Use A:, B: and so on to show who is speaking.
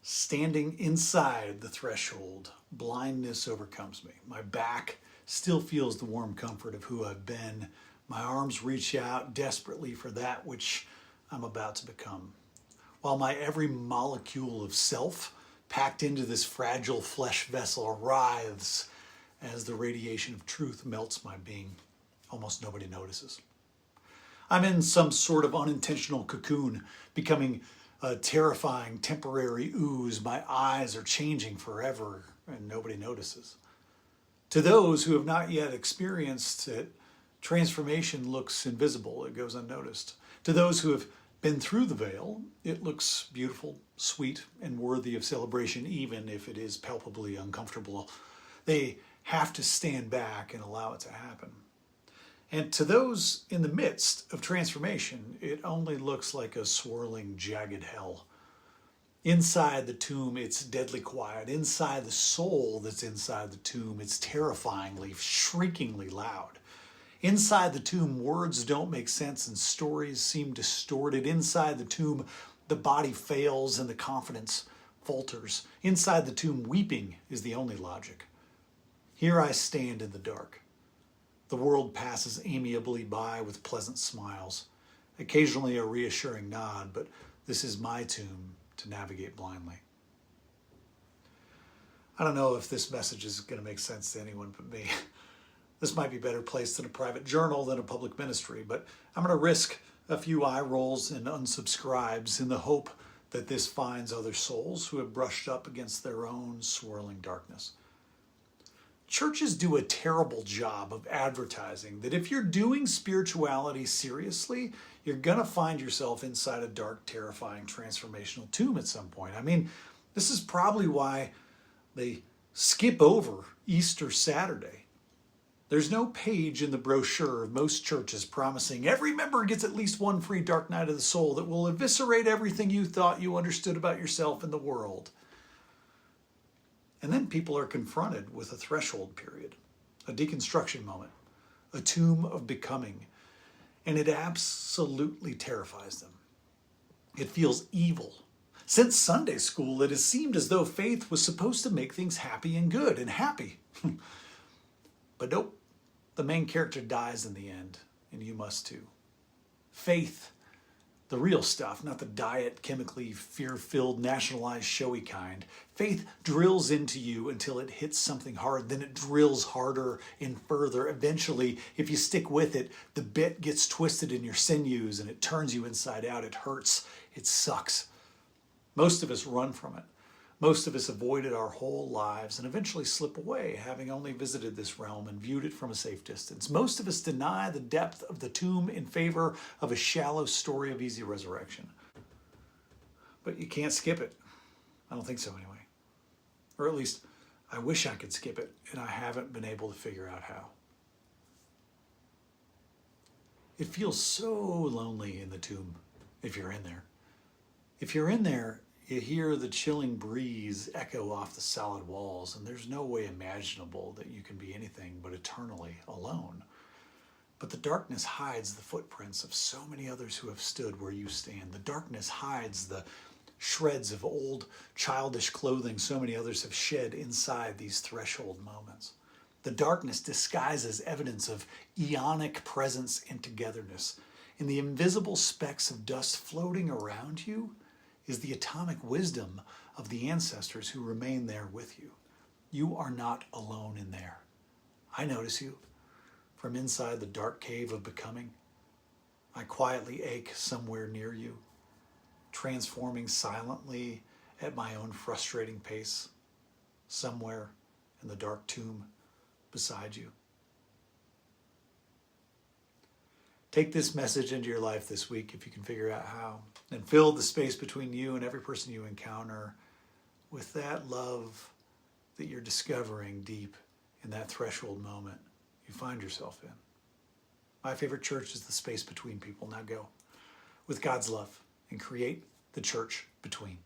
A: Standing inside the threshold, blindness overcomes me. My back still feels the warm comfort of who I've been. My arms reach out desperately for that which I'm about to become. While my every molecule of self, packed into this fragile flesh vessel, writhes as the radiation of truth melts my being, almost nobody notices. I'm in some sort of unintentional cocoon, becoming a terrifying temporary ooze. My eyes are changing forever and nobody notices. To those who have not yet experienced it, transformation looks invisible. It goes unnoticed. To those who have been through the veil, it looks beautiful, sweet, and worthy of celebration, even if it is palpably uncomfortable. They have to stand back and allow it to happen. And to those in the midst of transformation, it only looks like a swirling, jagged hell. Inside the tomb, it's deadly quiet. Inside the soul that's inside the tomb, it's terrifyingly, shriekingly loud. Inside the tomb, words don't make sense and stories seem distorted. Inside the tomb, the body fails and the confidence falters. Inside the tomb, weeping is the only logic. Here I stand in the dark. The world passes amiably by with pleasant smiles, occasionally a reassuring nod, but this is my tomb to navigate blindly. I don't know if this message is going to make sense to anyone but me. This might be better placed in a private journal than a public ministry, but I'm going to risk a few eye rolls and unsubscribes in the hope that this finds other souls who have brushed up against their own swirling darkness. Churches do a terrible job of advertising that if you're doing spirituality seriously, you're going to find yourself inside a dark, terrifying, transformational tomb at some point. I mean, this is probably why they skip over Easter Saturday. There's no page in the brochure of most churches promising every member gets at least one free dark night of the soul that will eviscerate everything you thought you understood about yourself and the world. And then people are confronted with a threshold period, a deconstruction moment, a tomb of becoming, and it absolutely terrifies them. It feels evil. Since Sunday school, it has seemed as though faith was supposed to make things happy and good and happy. But nope, the main character dies in the end, and you must too. Faith, the real stuff, not the diet, chemically fear-filled, nationalized, showy kind. Faith drills into you until it hits something hard, then it drills harder and further. Eventually, if you stick with it, the bit gets twisted in your sinews and it turns you inside out. It hurts. It sucks. Most of us run from it. Most of us avoid it our whole lives and eventually slip away, having only visited this realm and viewed it from a safe distance. Most of us deny the depth of the tomb in favor of a shallow story of easy resurrection. But you can't skip it. I don't think so anyway. Or at least, I wish I could skip it, and I haven't been able to figure out how. It feels so lonely in the tomb if you're in there. If you're in there, you hear the chilling breeze echo off the solid walls, and there's no way imaginable that you can be anything but eternally alone. But the darkness hides the footprints of so many others who have stood where you stand. The darkness hides the shreds of old childish clothing so many others have shed inside these threshold moments. The darkness disguises evidence of eonic presence and togetherness. In the invisible specks of dust floating around you is the atomic wisdom of the ancestors who remain there with you. You are not alone in there. I notice you from inside the dark cave of becoming. I quietly ache somewhere near you, transforming silently at my own frustrating pace, somewhere in the dark tomb beside you. Take this message into your life this week if you can figure out how, and fill the space between you and every person you encounter with that love that you're discovering deep in that threshold moment you find yourself in. My favorite church is the space between people. Now go with God's love and create the church between.